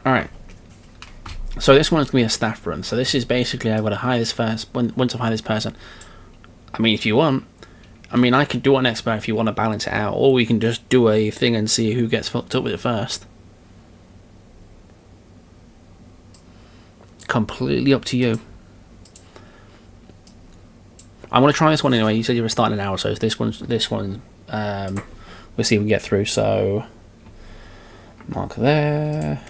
Alright. So this one's going to be a staff run. So this is basically I've got to hire this first. Once I've hired this person, I mean, if you want, I mean, I could do an expert if you want to balance it out, or we can just do a thing and see who gets fucked up with it first. Completely up to you. I want to try this one anyway. You said you were starting an hour, so this one, we'll see if we can get through. So, mark there.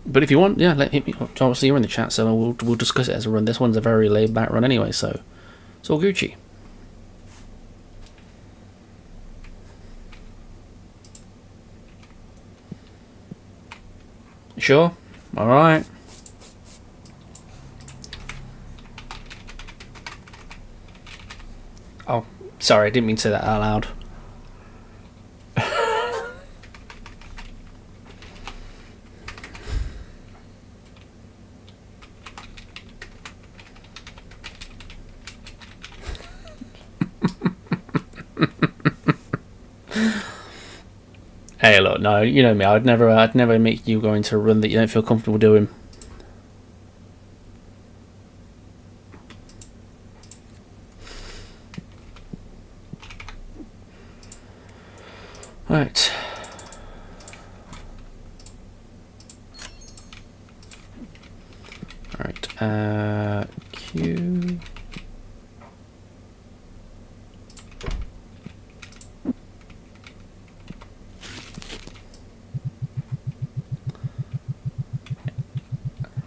But if you want, yeah, hit me. Obviously, you're in the chat, so we'll discuss it as a run. This one's a very laid back run anyway, so it's all Gucci. Sure. All right. Oh, sorry, I didn't mean to say that out loud. Hey, look, no, you know me. I'd never make you go into a run that you don't feel comfortable doing. Right. Alright, Q.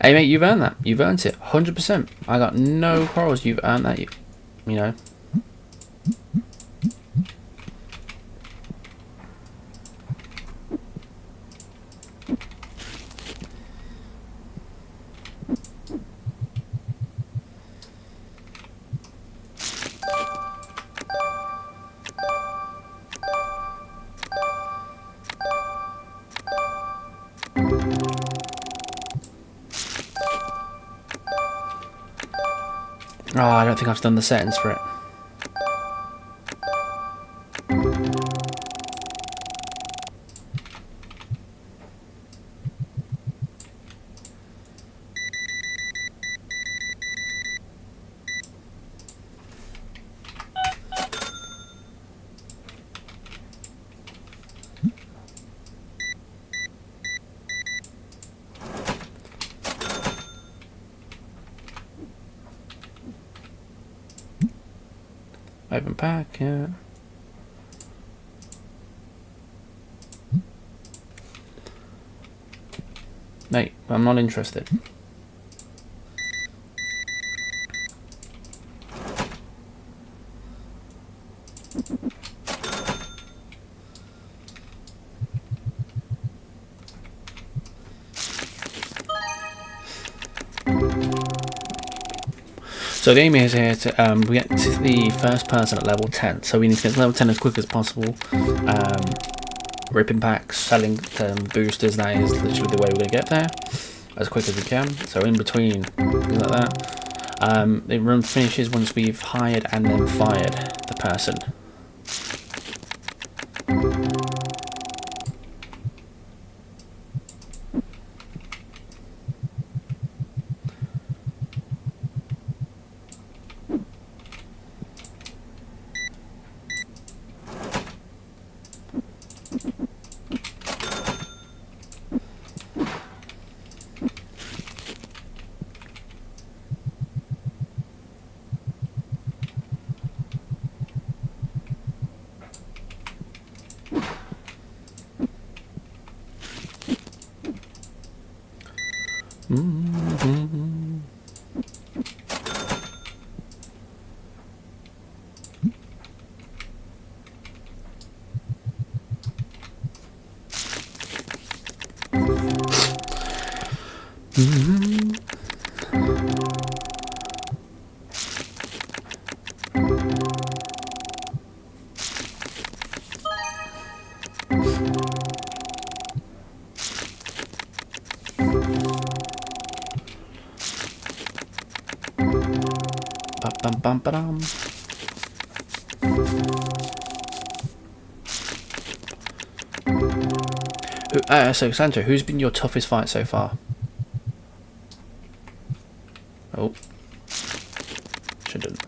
Hey mate, you've earned that. You've earned it, 100%. I got no quarrels. You've earned that. You know. Oh, I don't think I've done the settings for it. Open pack, yeah. Mate, I'm not interested. So the aim is here to we get to the first person at level 10. So we need to get to level 10 as quick as possible. Ripping packs, selling boosters, that is literally the way we're going to get there. As quick as we can. So in between, things like that. The run finishes once we've hired and then fired the person. So Sancho, who's been your toughest fight so far? Oh, shouldn't.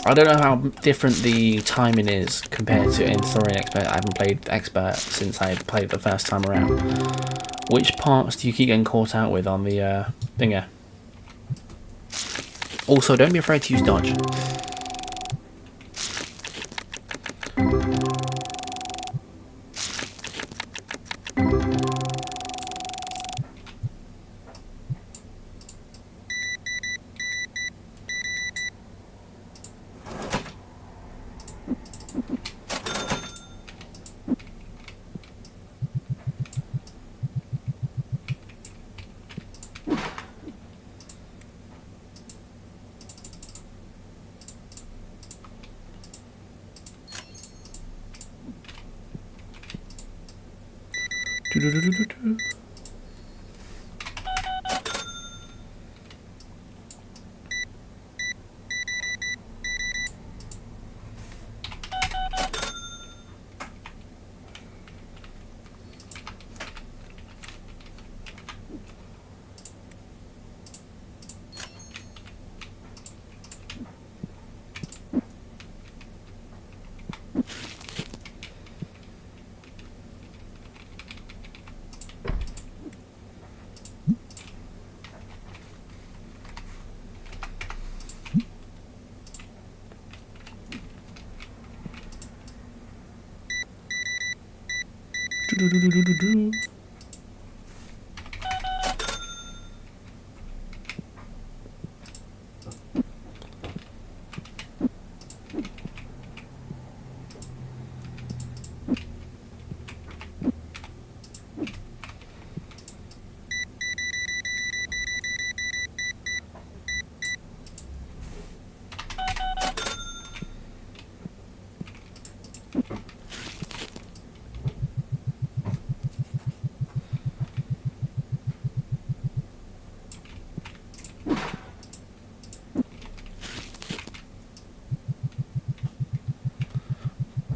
I don't know how different the timing is compared to in Story and Expert. I haven't played Expert since I played it the first time around. Which parts do you keep getting caught out with on the thinger? Also, don't be afraid to use dodge.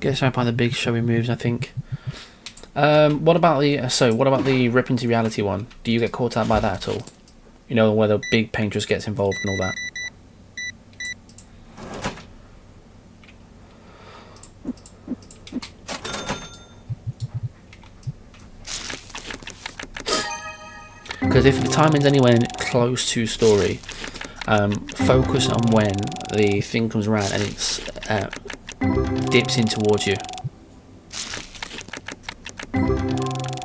Get started by the big showy moves, I think. What about the rip into reality one? Do you get caught out by that at all? You know, where the big paintress gets involved and all that. Because if the timing's anywhere close to story, focus on when the thing comes around and it's dips in towards you.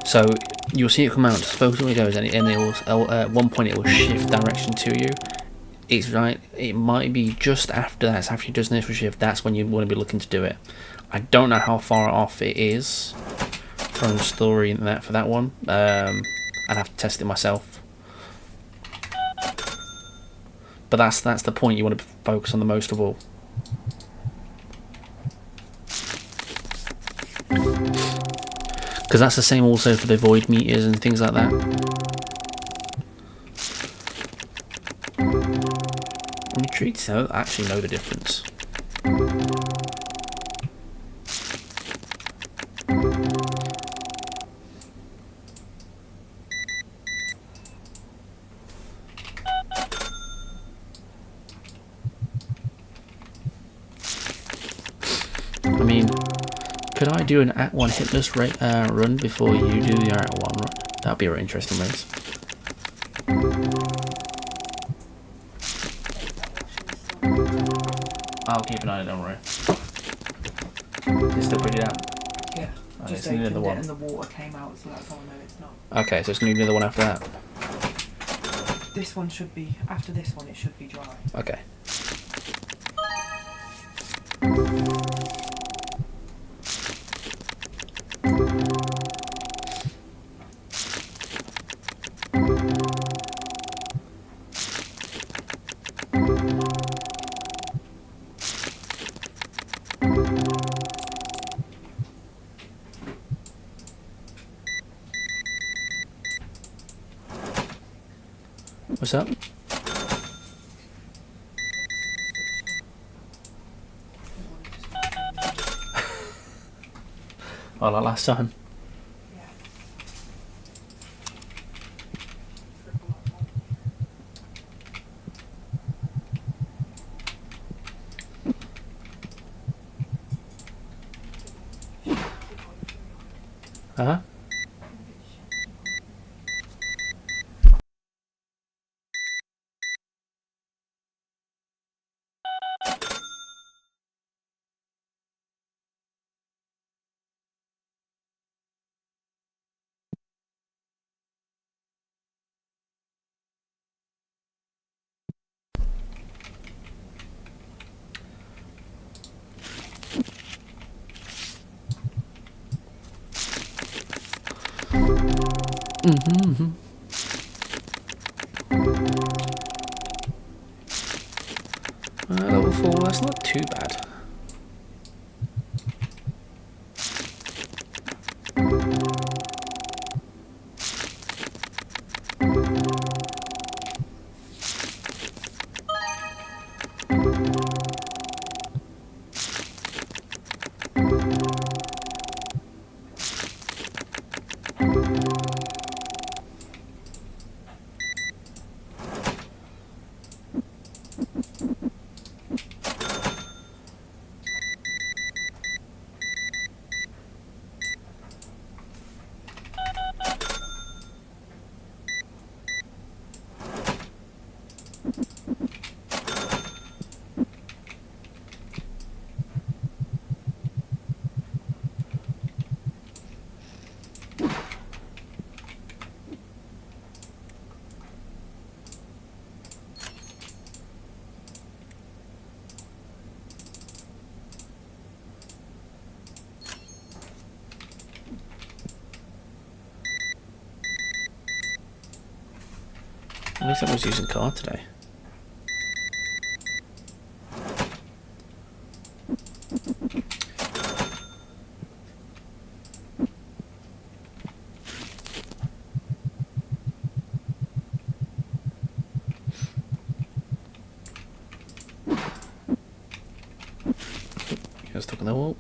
So you'll see it come out, just focus where it goes, and it will, at one point it will shift direction to you. It's right. It might be just after that. So after you do an initial shift, that's when you want to be looking to do it. I don't know how far off it is from story and that for that one. I'd have to test it myself. But that's the point you want to focus on the most of all. Because that's the same also for the void meters and things like that. Retreats don't actually know the difference. I mean, could I do an at one hitless run before you do your at one run? That'd be an interesting race. I'll keep an eye on it, don't worry. Is it still pretty down? Yeah. Okay, Just so need another one. and the water came out, so that's how I know it's not. Okay, so it's going to need another one after that. This one should be, after this one it should be dry. Okay. What's up? Oh, like last time. Huh? Level 4, that's not too bad. At least I was using card today. You're stuck on the wall.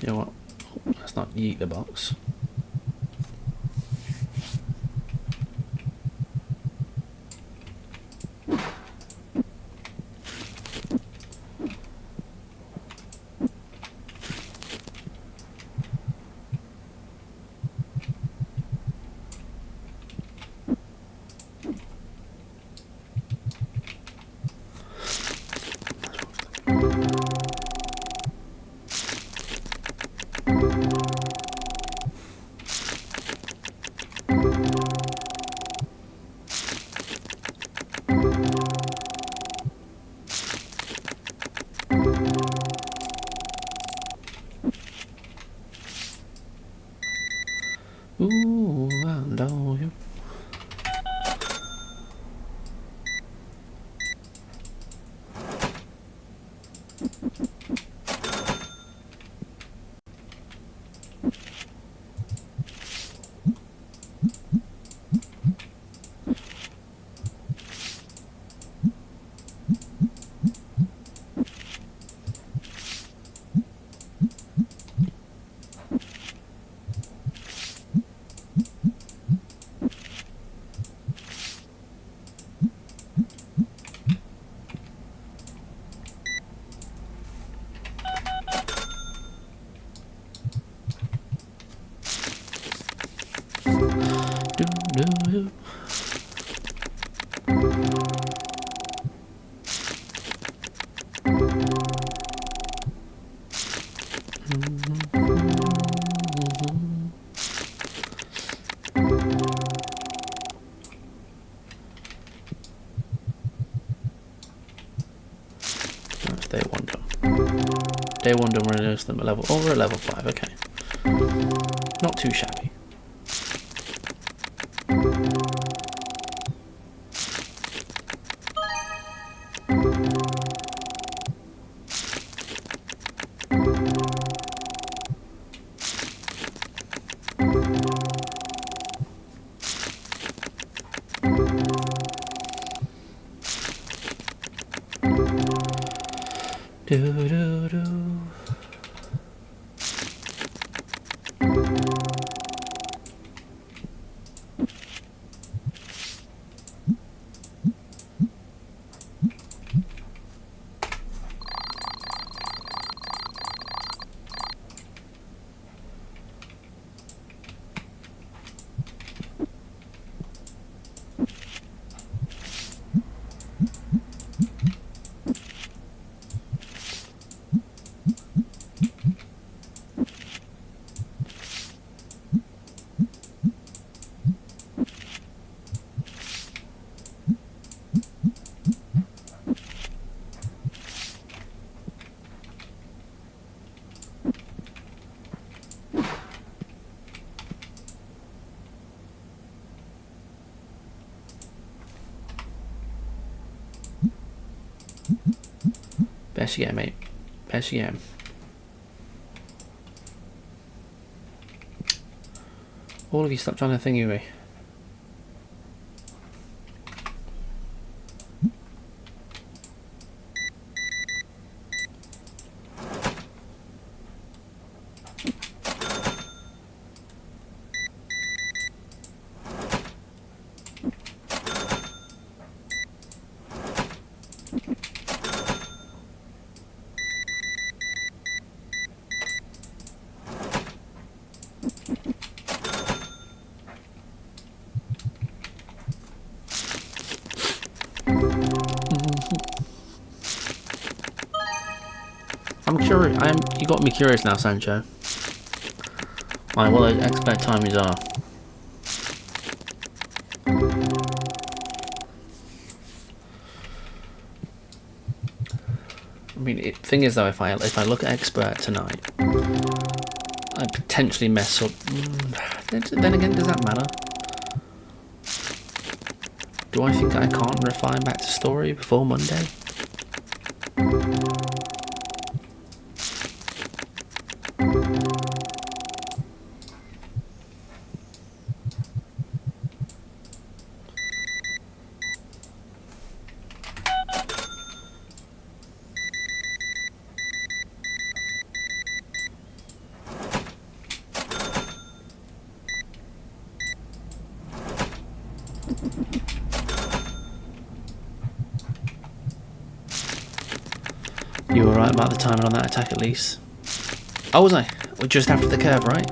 You know what? Let's not yeet the box. Ooh, I know you. Do. Day 1 done running them at level... Oh, we're at level 5, okay. Not too shabby. Do-do-do. Best you get, mate. Best you get. All of you stop trying to thingy me. I'm curious. You got me curious now, Sancho. Right, what those expert timings are. I mean, thing is though, if I look at expert tonight, I potentially mess up. Then again, does that matter? Do I think I can't refine back to story before Monday? You were right about the timing on that attack at least. Oh, was I? We're just after the curve, right?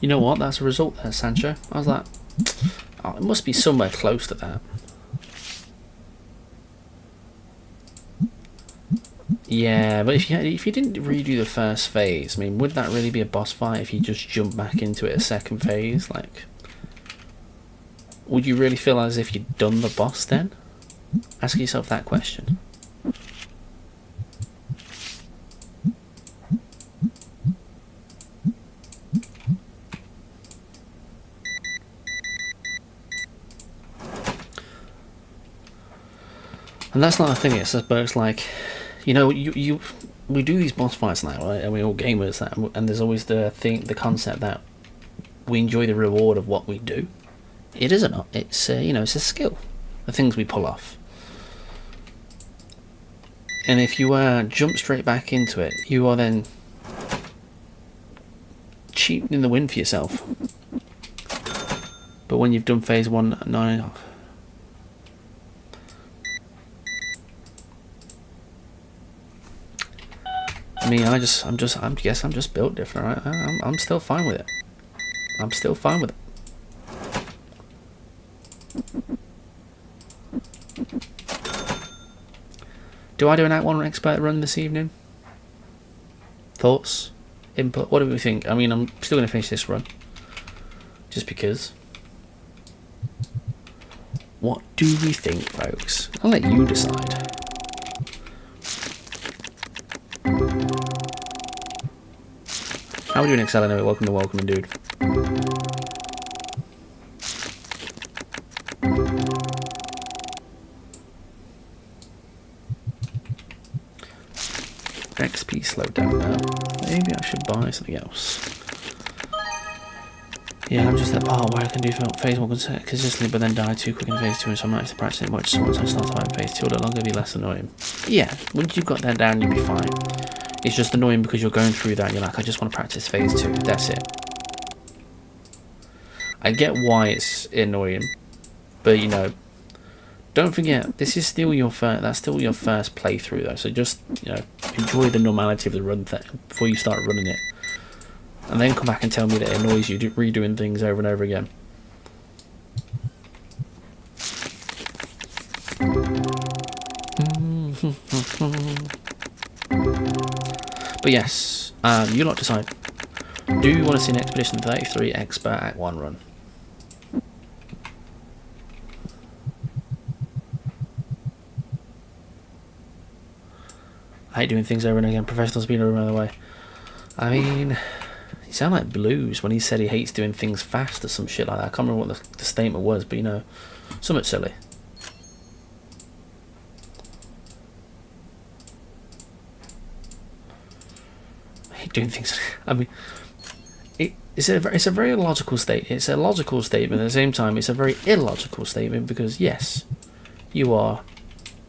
You know what? That's a result there, Sancho. I was like, oh, it must be somewhere close to that. Yeah, but if you didn't redo the first phase, I mean, would that really be a boss fight if you just jump back into it a second phase? Like, would you really feel as if you'd done the boss then? Ask yourself that question. And that's not a thing. It's like, you know, we do these boss fights now, right? And we're all gamers, and there's always the concept that we enjoy the reward of what we do. It isn't. It's you know, it's a skill, the things we pull off. And if you jump straight back into it, you are then cheating the win for yourself. But when you've done phase 1, 9. I mean, I guess I'm just built different, right? I'm still fine with it. I'm still fine with it. Do I do an Act 1 expert run this evening? Thoughts? Input? What do we think? I mean, I'm still going to finish this run. Just because. What do we think, folks? I'll let you decide. How are we doing, Excel? Anyway, welcome, dude. XP slowed down now. Maybe I should buy something else. Yeah, I'm just at the part where I can do phase 1 consistently, but then die too quick in phase 2, and so I'm not actually practicing much. So once I start fighting phase 2, it'll longer be less annoying. Yeah, once you've got that down, you'll be fine. It's just annoying because you're going through that and you're like, I just want to practice phase 2. That's it. I get why it's annoying, but you know, don't forget this is still your first. That's still your first playthrough though. So just, you know, enjoy the normality of the run before you start running it, and then come back and tell me that it annoys you redoing things over and over again. But yes, you lot decide. Do you want to see an Expedition 33 Expert Act 1 run? I hate doing things over and again. Professional speeder, by the way. I mean, he sounded like Blues when he said he hates doing things fast or some shit like that. I can't remember what the statement was, but you know, something silly. I hate doing things. I mean, it's a very logical statement. It's a logical statement at the same time. It's a very illogical statement because yes, you are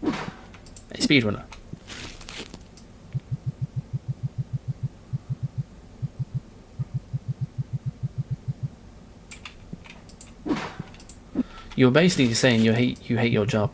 a speedrunner. You're basically saying you hate your job.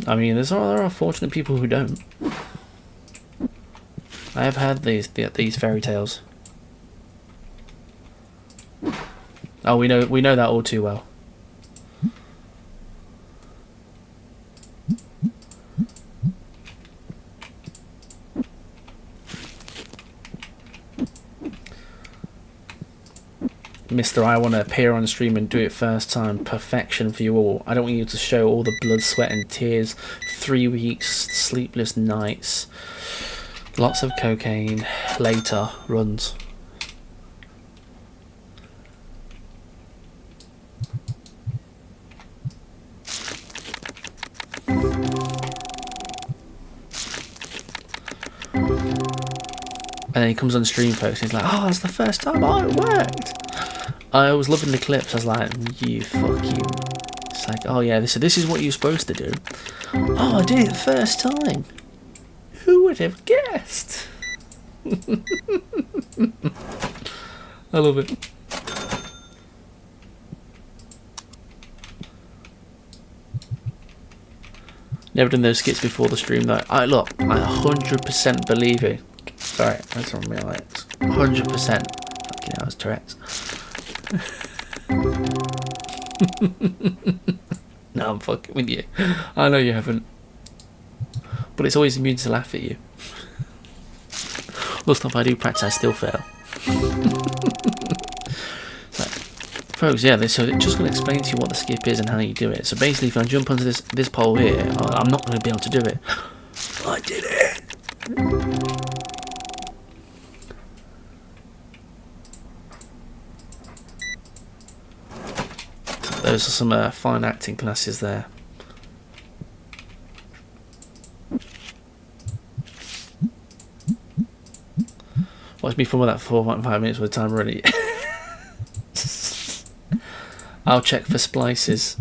I mean, there are fortunate people who don't. I have had these fairy tales. Oh, we know that all too well. Mr. I want to appear on stream and do it first time. Perfection for you all. I don't want you to show all the blood, sweat and tears. 3 weeks, sleepless nights, lots of cocaine, later runs. And then he comes on stream, folks, and he's like, oh, it's the first time. Oh, it worked. I was loving the clips. I was like, you fuck you. It's like, oh yeah, this is what you're supposed to do. Oh, I did it the first time. Who would have guessed? I love it. Never done those skits before the stream though. I 100% believe it. Sorry, that's on my lights. 100%. Fucking hell, it's Tourette's. No, I'm fucking with you. I know you haven't. But it's always amusing to laugh at you. All the stuff I do practice, I still fail. So, folks, yeah, so they're just going to explain to you what the skip is and how you do it. So basically, if I jump onto this pole here, I'm not going to be able to do it. I did it! So those are some fine acting classes there. Watch me film with that 4.5 minutes with the time already. I'll check for splices.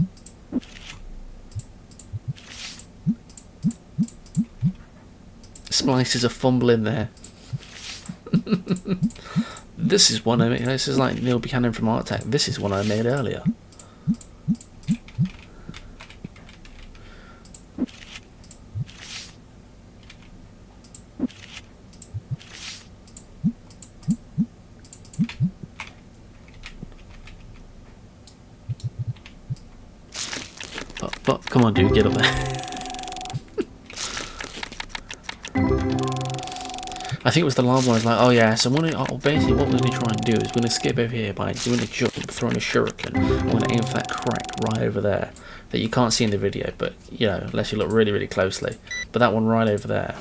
Splices are fumbling there. This is one I made. This is like Neil Buchanan from Art Tech. This is one I made earlier. But come on, dude, get up there. I think it was the lava one. I was like, oh yeah, so basically what we're going to try and do is we're going to skip over here by doing a jump, throwing a shuriken, and we're going to aim for that crack right over there that you can't see in the video, but you know, unless you look really, really closely. But that one right over there.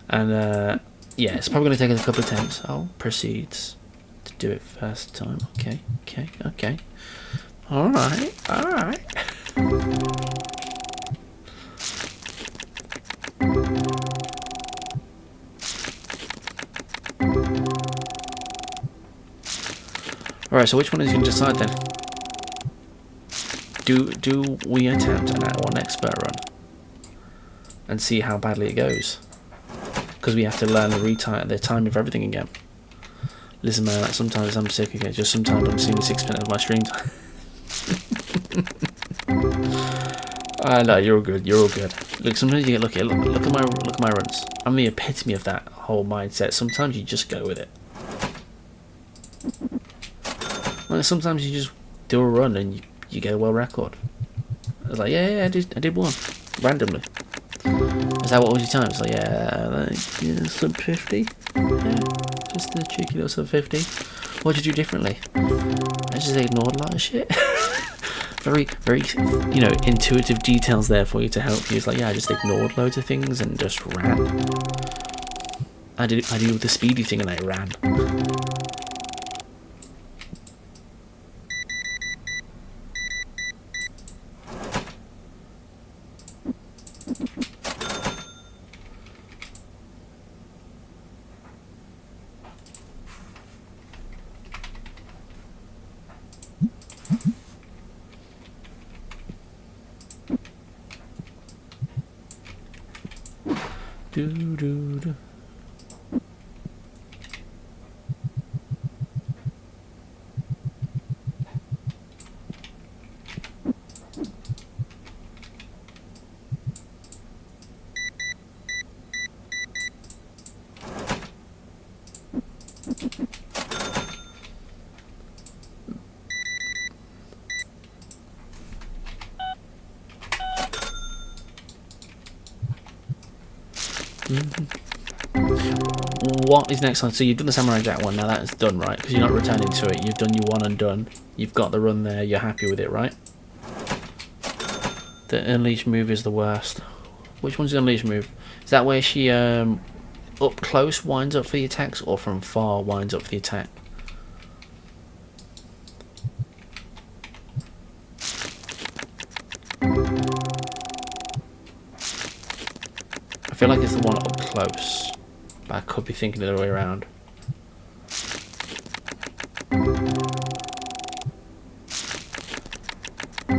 And yeah, it's probably going to take us a couple of attempts. Oh, proceeds to do it first time. Okay. Alright. Alright, so which one is you going to decide then? Do we attempt an expert run and see how badly it goes? Because we have to learn the timing of everything again. Listen, man, like, sometimes I'm sick again. Just sometimes I'm seeing 6% of my stream time. No, you're all good. Look, sometimes you get lucky. Look at my runs. I'm the epitome of that whole mindset. Sometimes you just go with it. Well, sometimes you just do a run and you get a world record. I was like, yeah, I did one randomly. Is that what was your time? It's like, yeah, sub 50. Yeah, just a cheeky little sub 50. What did you do differently? I just ignored a lot of shit. Very, you know, intuitive details there for you to help you. It's like, yeah, I just ignored loads of things and just ran. I did the speedy thing and I ran. Do. What is next on? So you've done the Samurai Jack one, now that's done, right? Because you're not returning to it. You've done your one and done. You've got the run there, you're happy with it, right? The Unleash move is the worst. Which one's the Unleash move? Is that where she up close winds up for the attacks, or from far winds up for the attack? I feel like it's the one up close, but I could be thinking the other way around.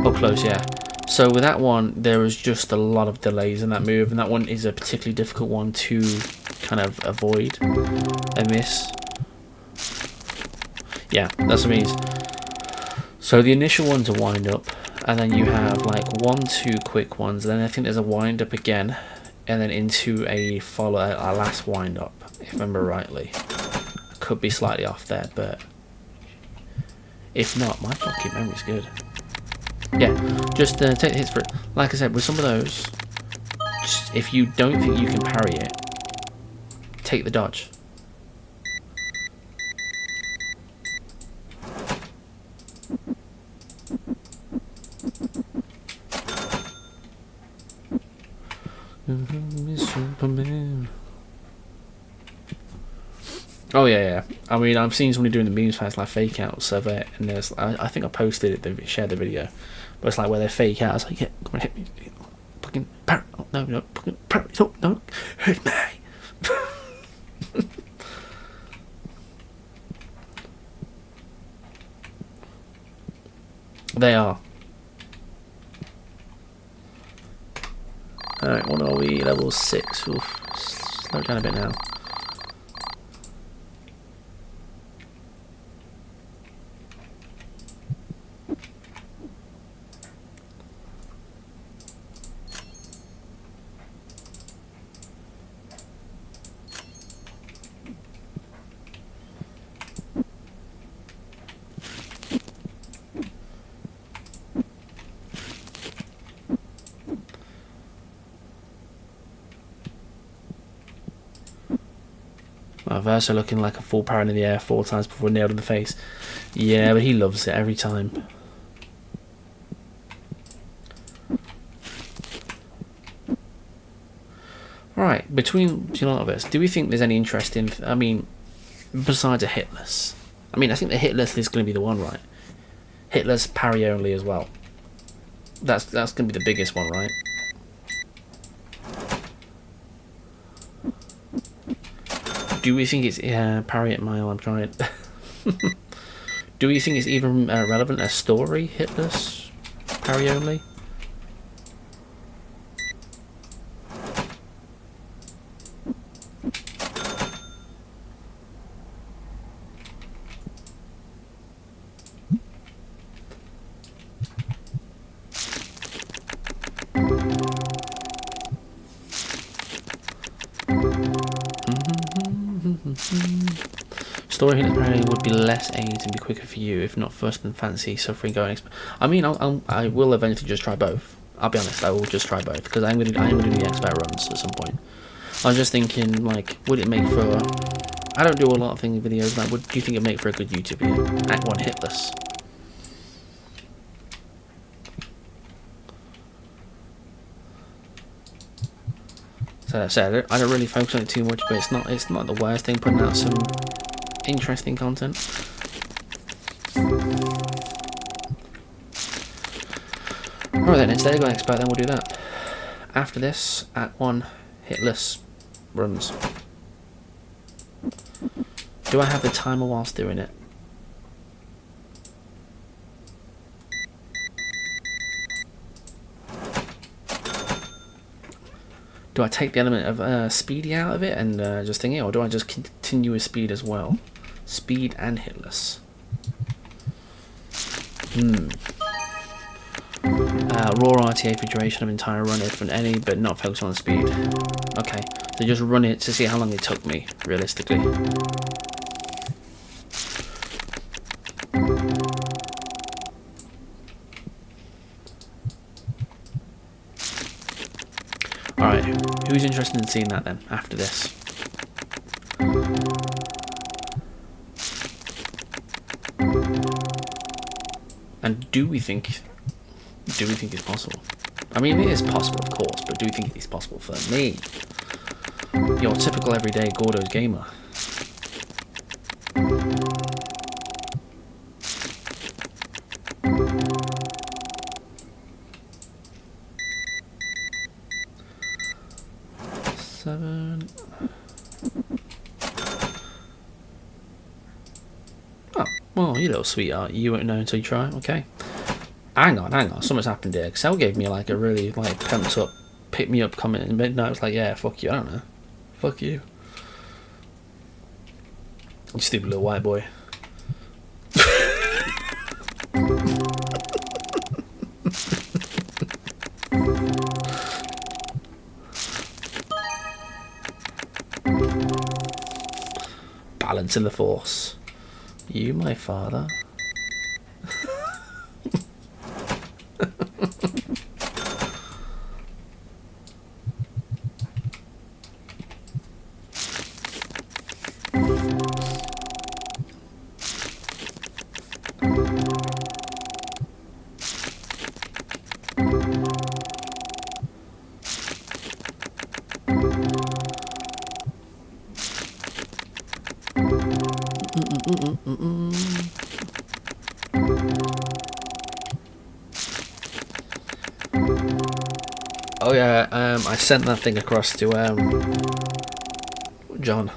Up close, yeah. So with that one, there was just a lot of delays in that move, and that one is a particularly difficult one to kind of avoid and miss. Yeah, that's what it means. So the initial one's a wind up, and then you have like 1-2 quick ones, then I think there's a wind up again, and then into a last wind up, if I remember rightly. I could be slightly off there, but if not, my fucking memory's good. Yeah, just take the hits for it. Like I said, with some of those, just, if you don't think you can parry it, take the dodge. Superman. Oh yeah. I mean, I've seen somebody doing the memes fast like fake outs of it, and there's I think I posted it, they shared the video, but it's like where they fake out. It's like, yeah, come on, hit me, fucking parrot. Oh, no, fucking parrot. No, hit me. They are. Alright, what are we? Level 6. Oof. Slow down a bit now. Versa looking like a full parrot in the air 4 times before nailed in the face. Yeah, but he loves it every time. Right, between a lot of us, do we think there's any interest in, I mean, besides a hitless? I mean, I think the hitless is going to be the one, right? Hitless parry only as well. That's going to be the biggest one, right? Do we think it's parry at mile? I'm trying. Do we think it's even relevant as story hitless parry only? Story hit apparently would be less aids and be quicker for you, if not first and fancy suffering going. I mean, I will eventually just try both. I'll be honest, I will just try both because I'm gonna do the expert runs at some point. I was just thinking, like, would it make for? I don't do a lot of things videos. Like, do you think it'd make for a good YouTube video? Act 1 hitless. So I said, I don't really focus on it too much, but it's not the worst thing. Putting out some interesting content. Alright then, instead of going expert, then we'll do that. After this, Act 1 hitless runs. Do I have the timer whilst doing it? Do I take the element of speedy out of it and just think it, or do I just continue with speed as well? Speed and hitless. Raw RTA for duration of entire run if and any, but not focus on speed. Okay, so just run it to see how long it took me, realistically. Alright, who's interested in seeing that then, after this? And do we think it's possible? I mean, it is possible, of course, but do we think it's possible for me? Your typical everyday Gordo's gamer. Seven. Oh, well, you little sweetheart. You won't know until you try. Okay. Hang on. Something's happened here. Excel gave me like a really like pumped up, pick me up comment in midnight. I was like, yeah, fuck you. I don't know. Fuck you. You stupid little white boy. Balance in the force. You, my father. Oh yeah, I sent that thing across to John.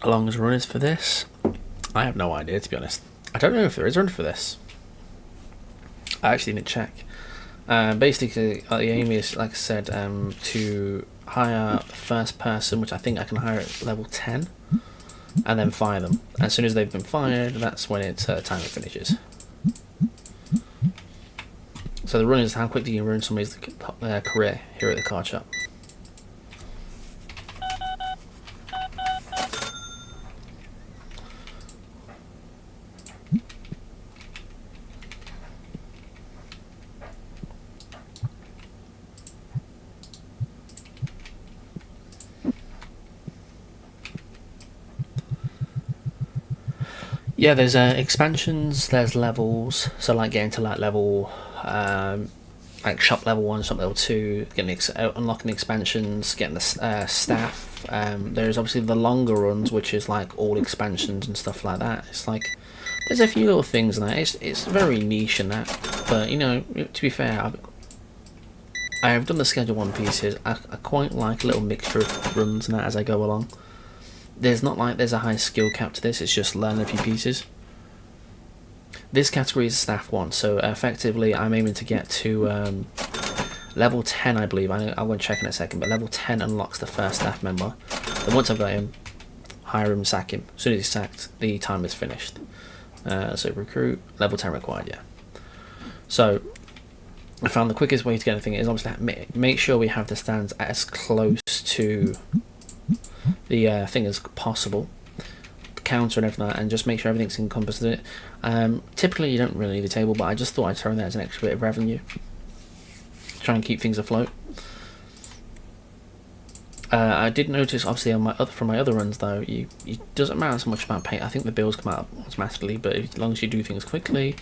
How long as run is for this? I have no idea, to be honest. I don't know if there is a run for this. I actually didn't check. Basically, the aim is, like I said, to hire the first person, which I think I can hire at level 10, and then fire them. As soon as they've been fired, that's when it's time it finishes. So the run is how quickly you can ruin somebody's career here at the card shop. Yeah, there's expansions, there's levels, so like getting to like level, like shop level 1, shop level 2, getting unlocking expansions, getting the staff. There's obviously the longer runs, which is like all expansions and stuff like that. It's like, there's a few little things in that, it's very niche in that, but you know, to be fair, I've done the Schedule 1 pieces. I quite like a little mixture of runs and that as I go along. There's not like there's a high skill cap to this, it's just learning a few pieces. This category is staff 1, so effectively I'm aiming to get to level 10, I believe. I won't check in a second, but level 10 unlocks the first staff member. Then once I've got him, hire him, sack him. As soon as he's sacked, the time is finished. So recruit, level 10 required, yeah. So I found the quickest way to get anything is obviously make sure we have the stands as close to the thing as possible, the counter and everything like that, and just make sure everything's encompassed in it. Typically you don't really need a table, but I just thought I'd throw that as an extra bit of revenue, try and keep things afloat. I did notice obviously on from my other runs though, it doesn't matter so much about pay. I think the bills come out automatically, but as long as you do things quickly,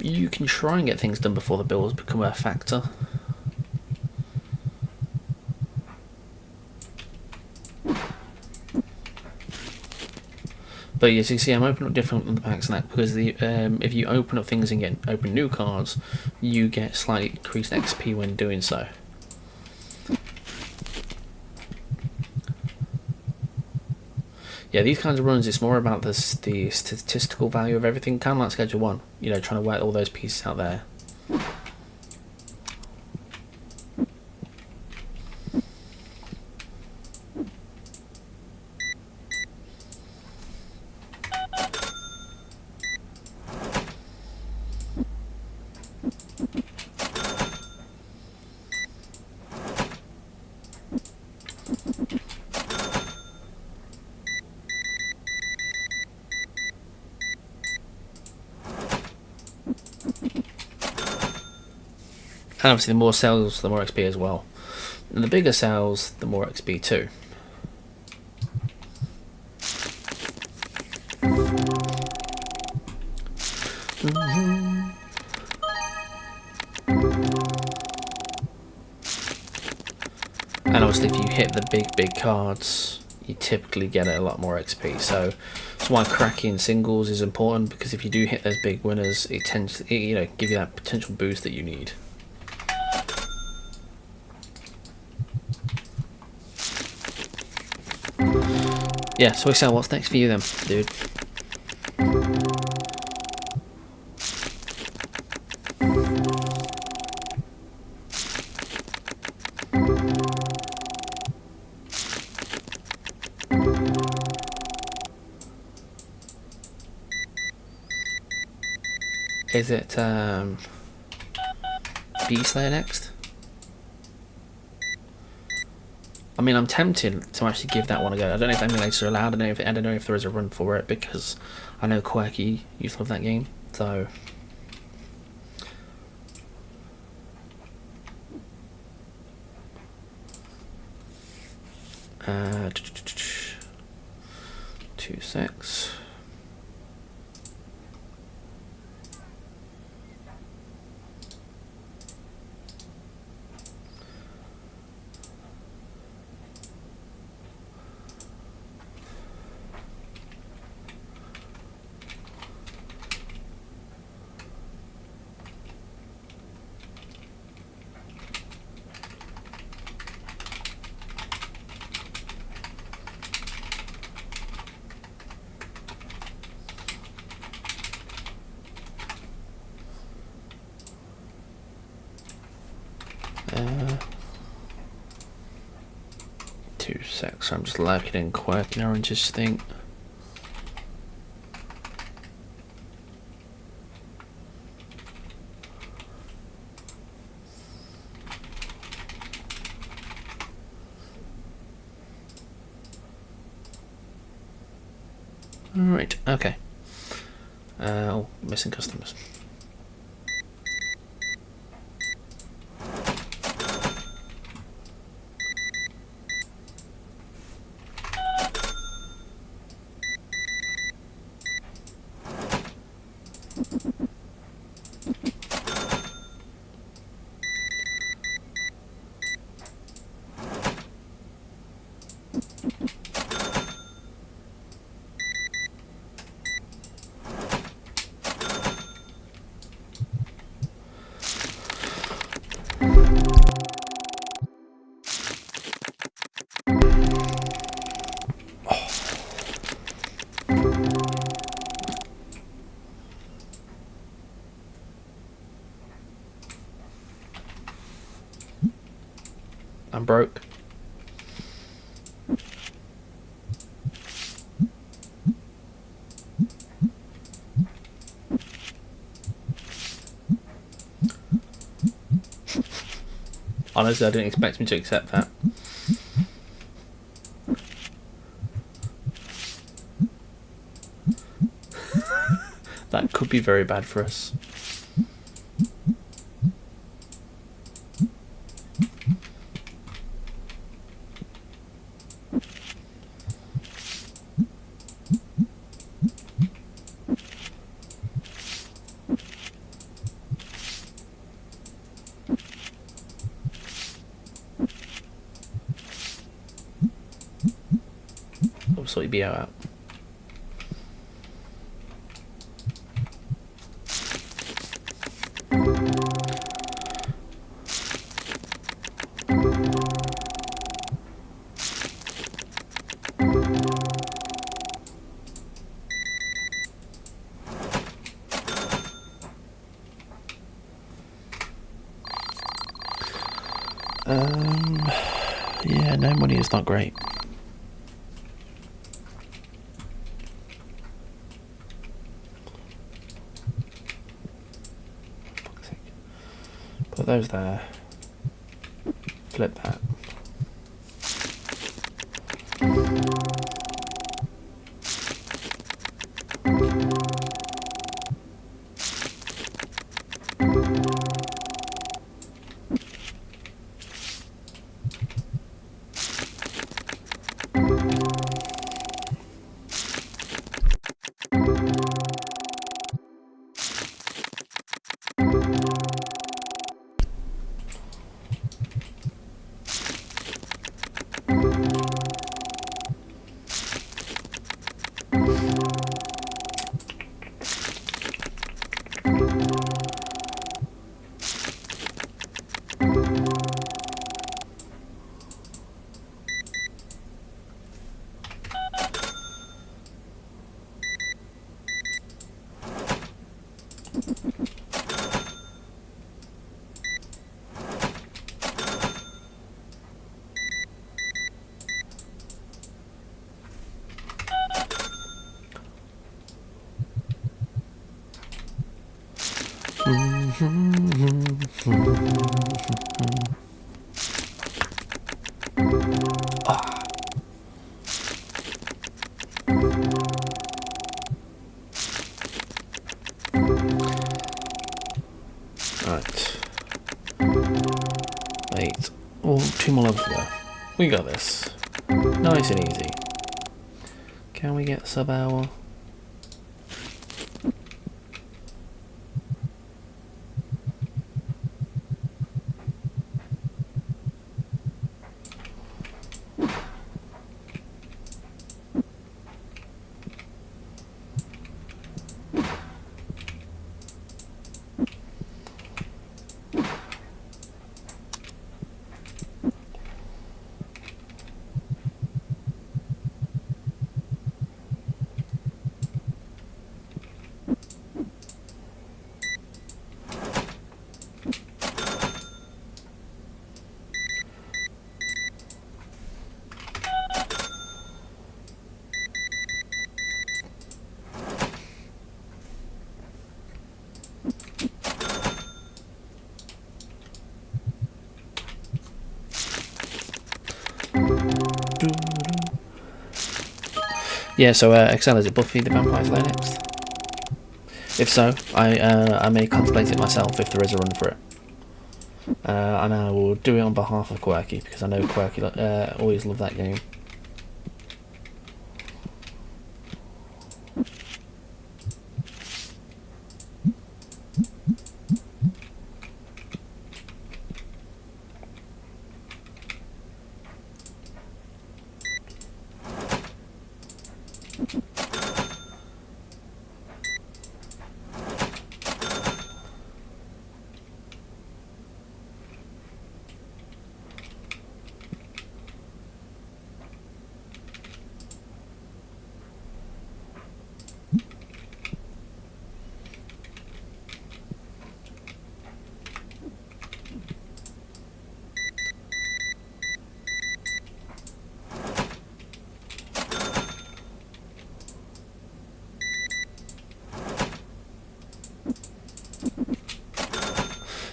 you can try and get things done before the bills become a factor. But as you see, I'm opening up different packs and that because if you open up things and open new cards, you get slightly increased XP when doing so. Yeah, these kinds of runs, it's more about the statistical value of everything, kind of like Schedule 1. You know, trying to work all those pieces out there. And obviously the more sales, the more XP as well. And the bigger sales, the more XP too. And obviously if you hit the big cards, you typically get a lot more XP. So that's why cracking singles is important, because if you do hit those big winners, it tends to, give you that potential boost that you need. Yeah, so Excel, what's next for you then, dude? Is it Beast Slayer next? I mean, I'm tempted to actually give that one a go. I don't know if emulators are allowed. I don't know if there is a run for it, because I know Quirky used to love that game. So uh, 2-6. Uh, 2-6. I'm just lacking in Quirky oranges, think. Right, okay. Oh, missing customers. I'm broke. Honestly, I didn't expect me to accept that. That could be very bad for us. I'll sort your BO out. Yeah, no money is not great. Fuck's sake. Put those there. Flip that. Right. 8. Oh, 2 more levels to go. We got this. Nice and easy. Can we get sub hour? Yeah, so Excel, is it Buffy the Vampire Slayer next? If so, I may contemplate it myself if there is a run for it. And I will do it on behalf of Quirky, because I know Quirky always loved that game.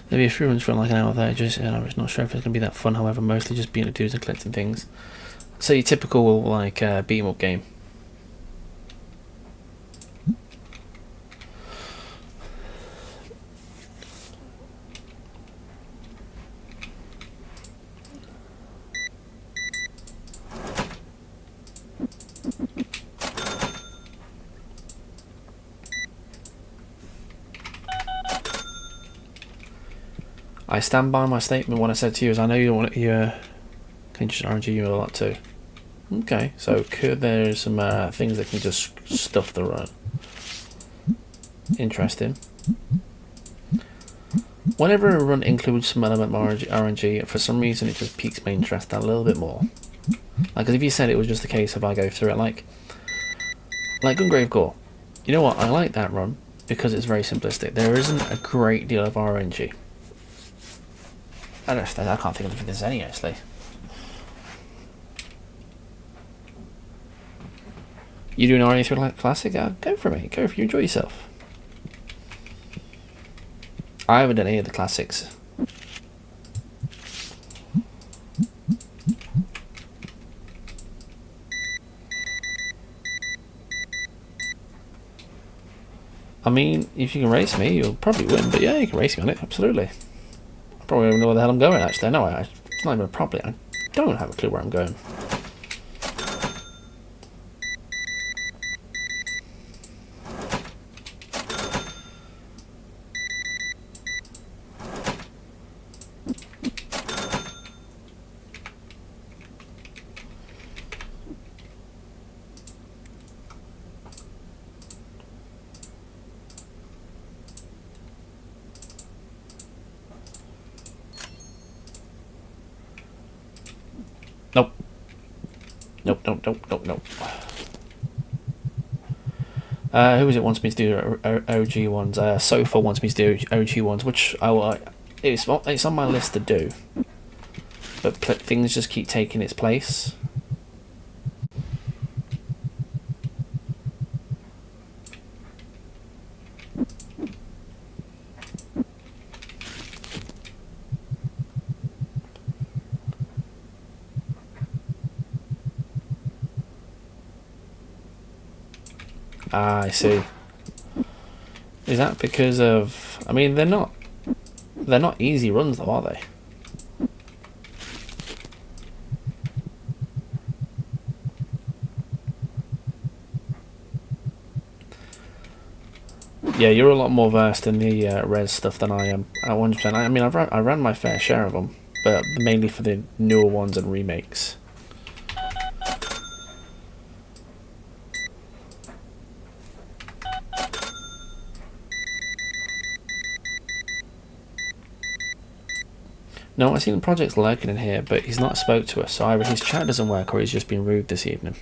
There'll be a few runs for like an hour there, just I'm not sure if it's going to be that fun, however, mostly just being dudes and collecting things. So your typical like beat 'em up game. I stand by my statement when I said to you, as I know you don't want you can just RNG you a lot too. Okay, so could there's some things that can just stuff the run. Interesting. Whenever a run includes some element of RNG, for some reason it just piques my interest a little bit more. Like, if you said it was just a case of I go through it like Gungrave Gore. You know what? I like that run because it's very simplistic. There isn't a great deal of RNG. I can't think of this any actually. You doing RE through like classic? Go for it, go for it, enjoy yourself. I haven't done any of the classics. I mean, if you can race me, you'll probably win, but yeah, you can race me on it, absolutely. I probably don't even know where the hell I'm going actually. No, it's not even a problem. I don't have a clue where I'm going. Nope. Who is it wants me to do OG ones? Sofa wants me to do OG ones, which I will. It's on my list to do, but things just keep taking its place. Ah, I see. Is that because of? I mean, they're not easy runs, though, are they? Yeah, you're a lot more versed in the res stuff than I am. At 100%. I mean, I ran my fair share of them, but mainly for the newer ones and remakes. No, I see the project's lurking in here, but he's not spoke to us, so either his chat doesn't work or he's just been rude this evening.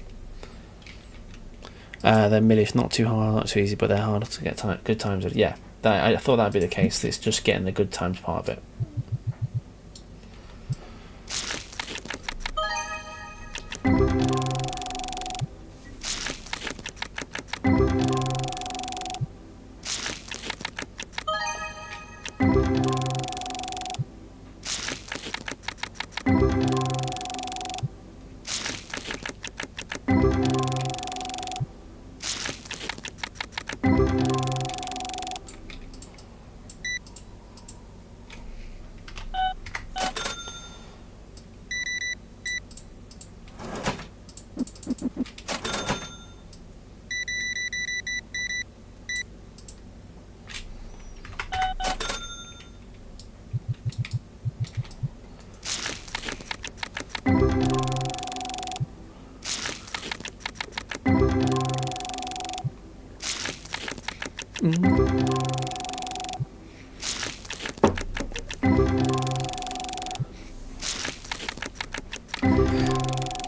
They're millish, not too hard, not too easy, but they're hard to get good times with. Yeah, I thought that'd be the case. It's just getting the good times part of it.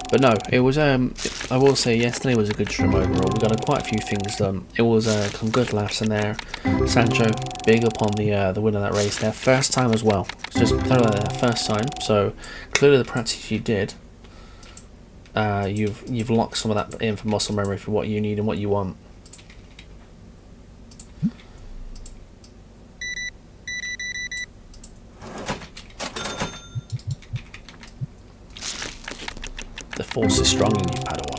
But no, it was. I will say, yesterday was a good stream overall. We got quite a few things done. It was some good laughs in there. Sancho, big up on the win of that race there. First time as well. It's just that first time. So clearly the practice you did, you've locked some of that in for muscle memory for what you need and what you want. The force is strong in you, Padawan.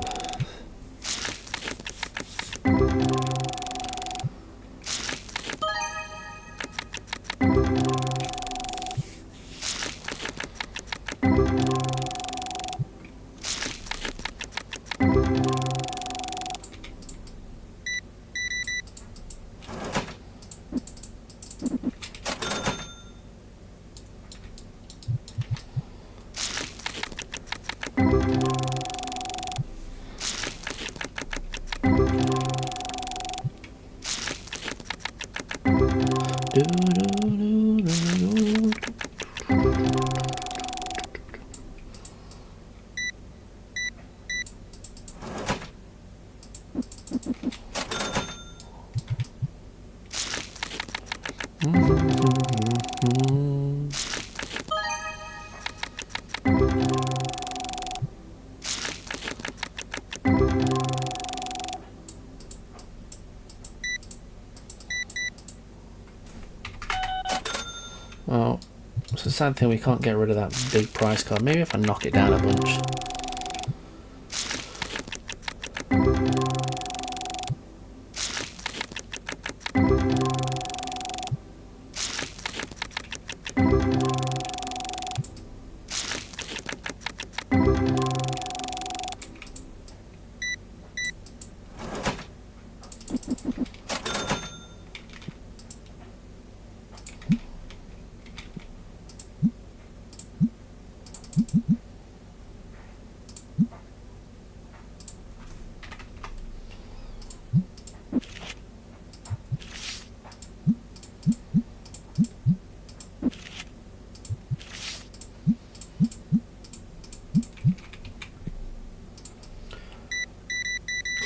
Well, it's a sad thing we can't get rid of that big price card. Maybe if I knock it down a bunch.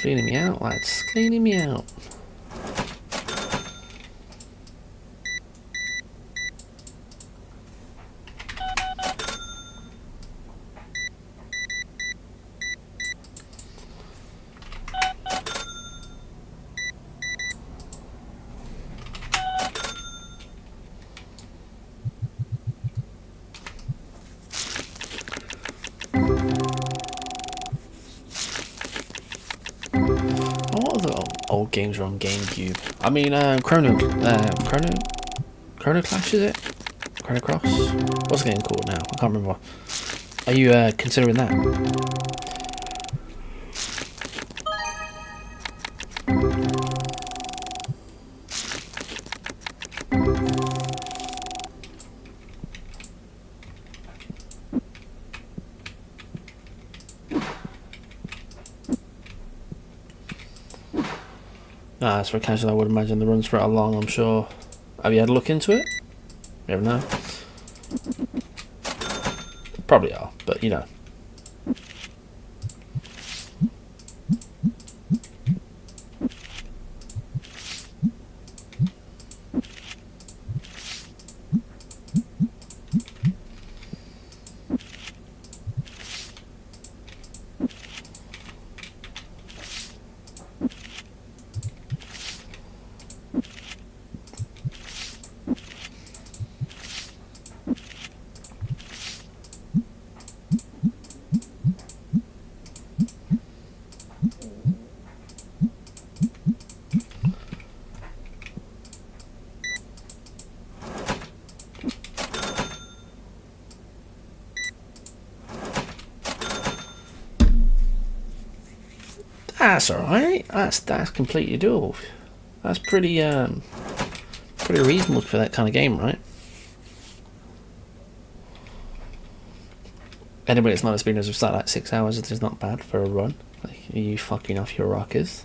Cleaning me out, lads. Cleaning me out. old games are on GameCube. I mean, Chrono Clash, is it? Chrono Cross? What's the game called now? I can't remember. Are you considering that? That's for casual. I would imagine the runs for how long, I'm sure. Have you had a look into it? You never know. Probably are, but you know. That's alright. That's completely doable. That's pretty reasonable for that kind of game, right? Anybody that's not experienced with like 6 hours is not bad for a run. Like, are you fucking off your rockers?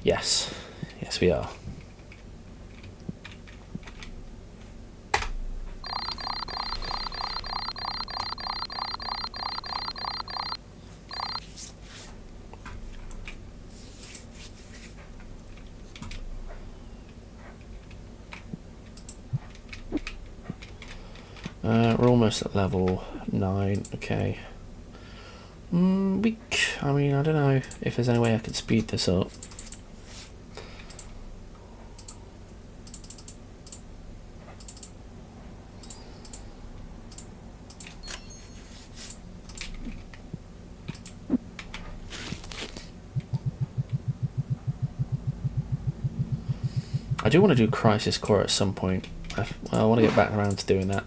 Yes. Yes, we are. We're almost at level 9, okay. I mean, I don't know if there's any way I could speed this up. I do want to do Crisis Core at some point. I want to get back around to doing that.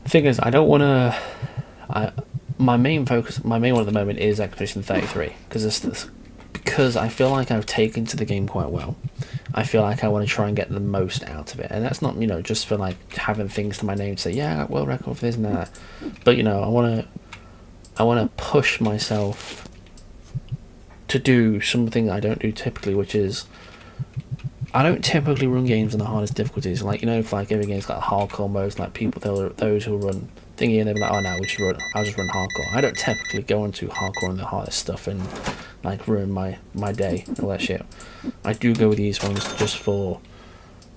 Thing is, I don't want to. My main one at the moment is Expedition 33 because I feel like I've taken to the game quite well. I feel like I want to try and get the most out of it, and that's not just for like having things to my name to say I got world record for this and that, but I want to push myself to do something I don't do typically, which is I don't typically run games on the hardest difficulties. Like, if like every game's got hardcore modes, like those who run thingy and they're like, oh no, I'll just run hardcore. I don't typically go into hardcore and the hardest stuff and like ruin my day and all that shit. I do go with these ones just for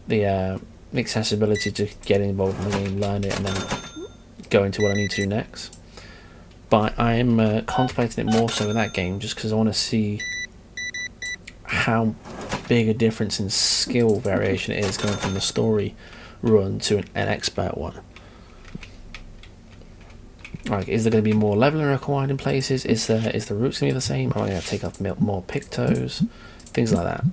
the accessibility to get involved in the game, learn it, and then go into what I need to do next. But I'm contemplating it more so in that game just because I want to see how big a difference in skill variation it is going from the story run to an expert one. Like, is there going to be more leveling required in places? Is the routes going to be the same? Am I going to take off more pictos? Things like that.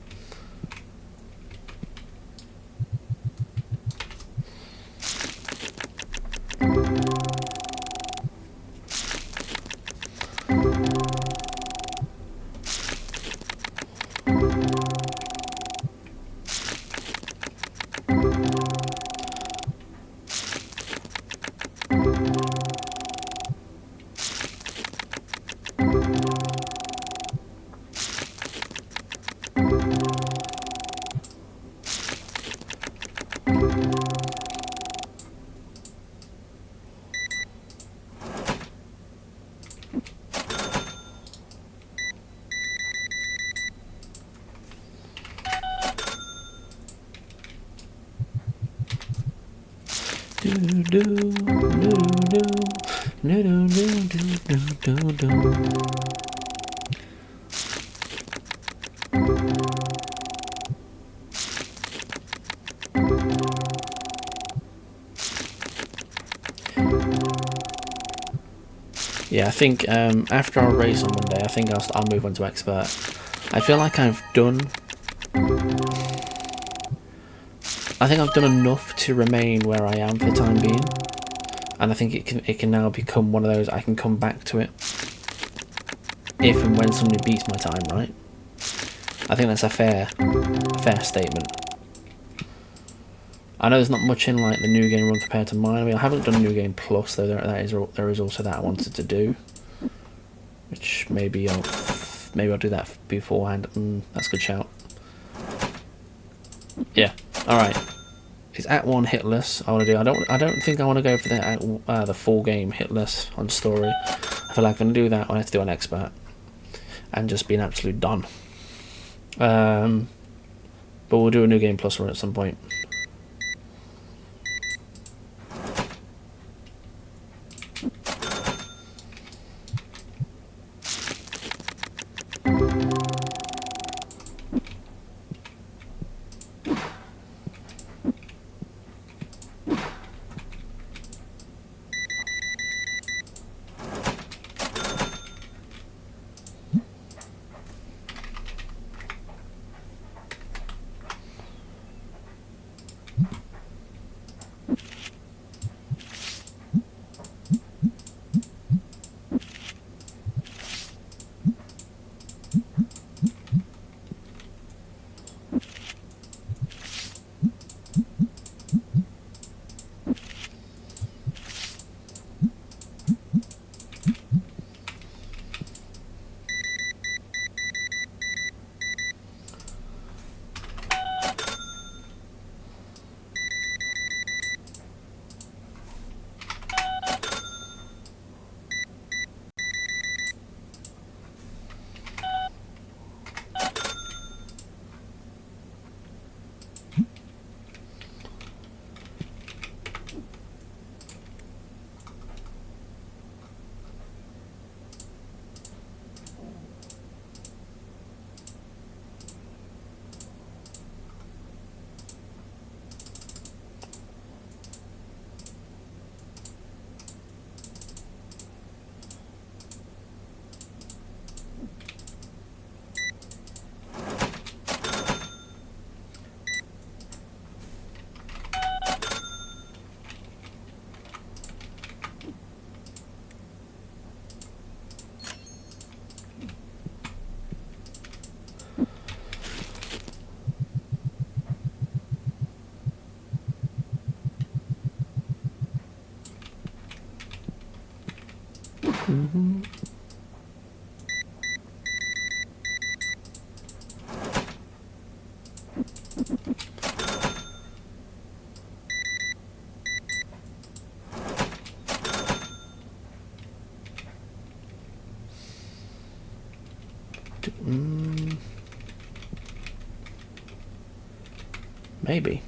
Yeah, I think after our race on Monday, I think I'll move on to expert. I feel like I've done enough to remain where I am for the time being, and I think it can now become one of those I can come back to it if and when somebody beats my time, right? I think that's a fair statement. I know there's not much in like the new game run compared to mine. I mean, I haven't done New Game Plus though. There is also that I wanted to do, which maybe I'll do that beforehand. That's a good shout. Yeah. All right. It's at 1 hitless. I want to do. I don't think I want to go for the full game hitless on story. I feel like if I'm gonna do that, I have to do an expert and just be an absolute don. But we'll do a New Game Plus run at some point. Maybe.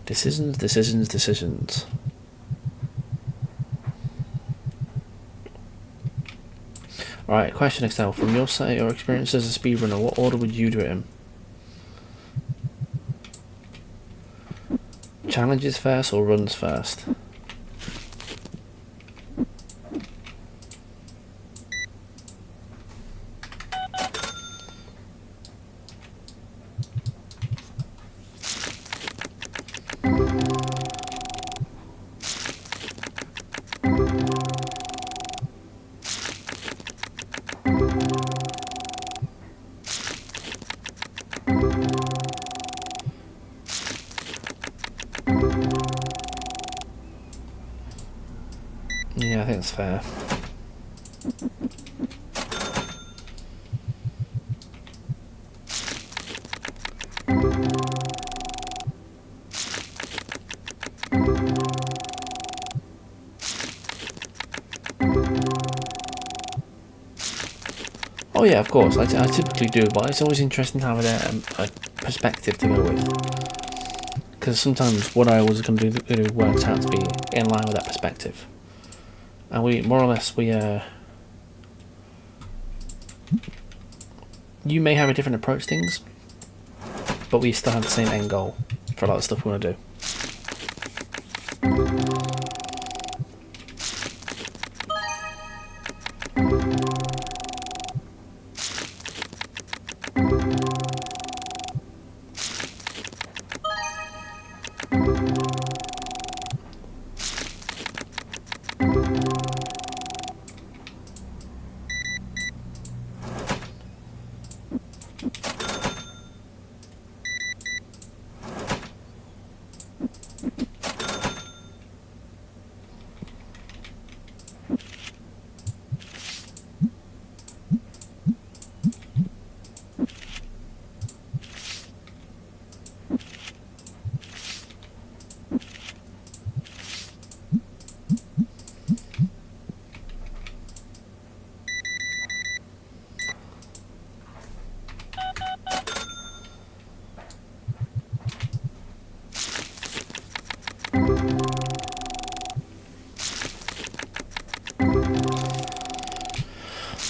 Decisions. Alright, question Excel. From your experience as a speedrunner, what order would you do it in? Challenges first or runs first? Yeah, I think that's fair. Oh yeah, of course, I typically do, but it's always interesting to have a perspective to go with. Because sometimes what I was going to do works out to be in line with that perspective. And we, more or less, you may have a different approach to things, but we still have the same end goal for a lot of stuff we want to do.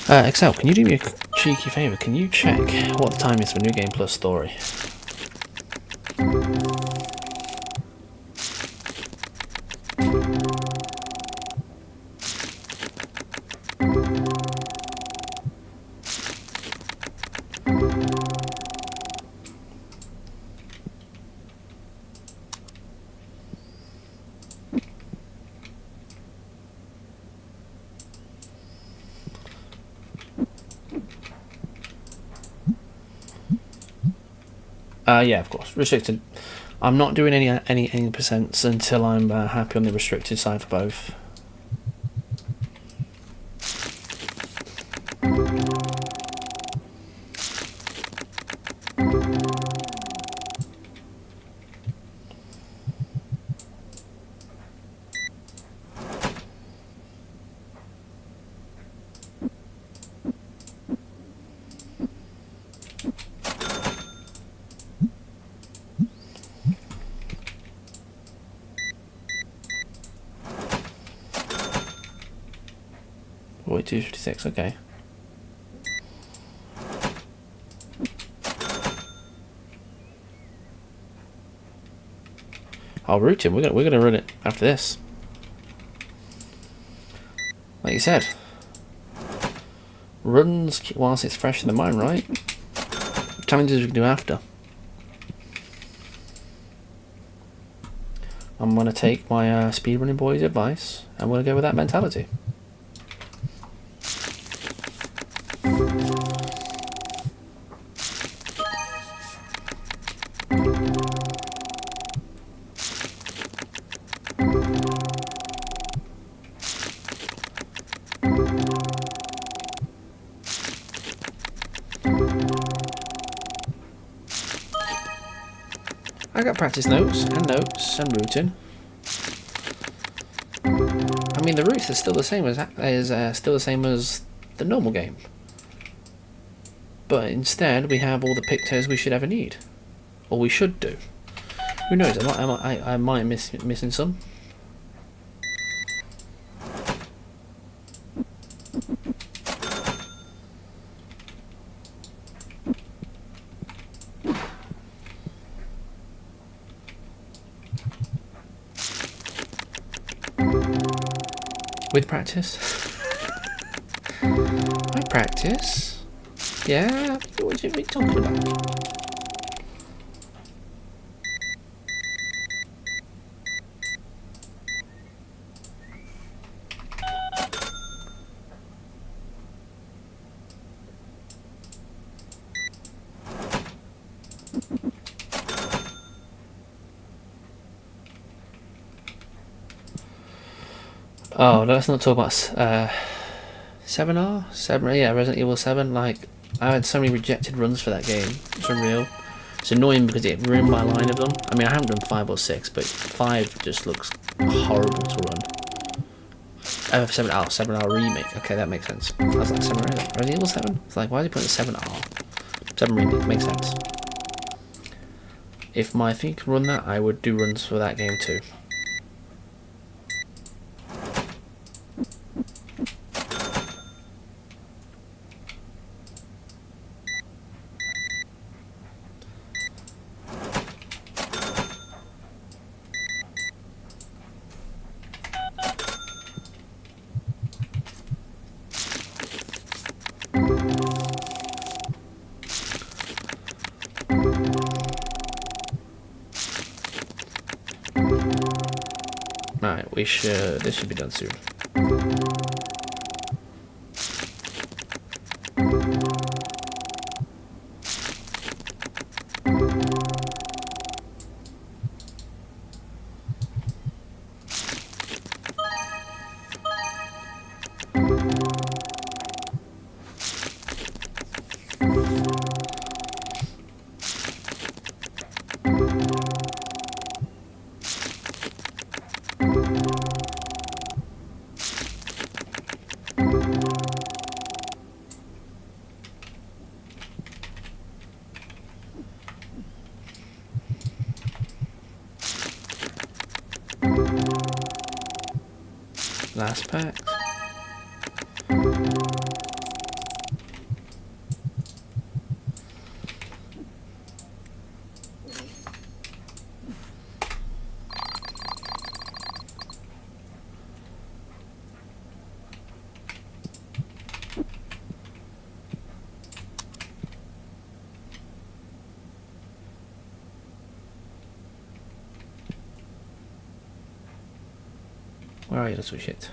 Excel, can you do me a cheeky favour? Can you check what the time is for New Game Plus Story? Yeah, of course. Restricted. I'm not doing any percents until I'm happy on the restricted side for both. Wait, 256. Okay. I'll route him. We're gonna run it after this. Like you said, runs whilst it's fresh in the mind, right? Challenges we can do after. I'm gonna take my speedrunning boys' advice. I'm gonna go with that mentality. I got practice notes and routing. I mean, the routes are still the same as the normal game, but instead we have all the pictos we should ever need, or we should do. Who knows? I might missing some. With practice? I practice? Yeah? What are you talking about? Oh, let's not talk about 7R? 7, yeah, Resident Evil 7. Like, I had so many rejected runs for that game. It's unreal. It's annoying because it ruined my line of them. I mean, I haven't done 5 or 6, but 5 just looks horrible to run. 7R remake. Okay, that makes sense. I was like, 7R? Resident Evil 7? It's like, why is he putting 7R? 7 remake, makes sense. If my thing could run that, I would do runs for that game too. Right, this should be done soon. Last pack. Where are you, little shit?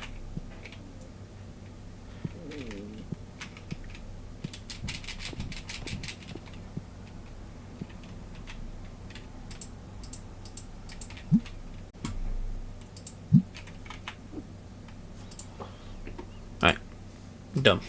Right, done.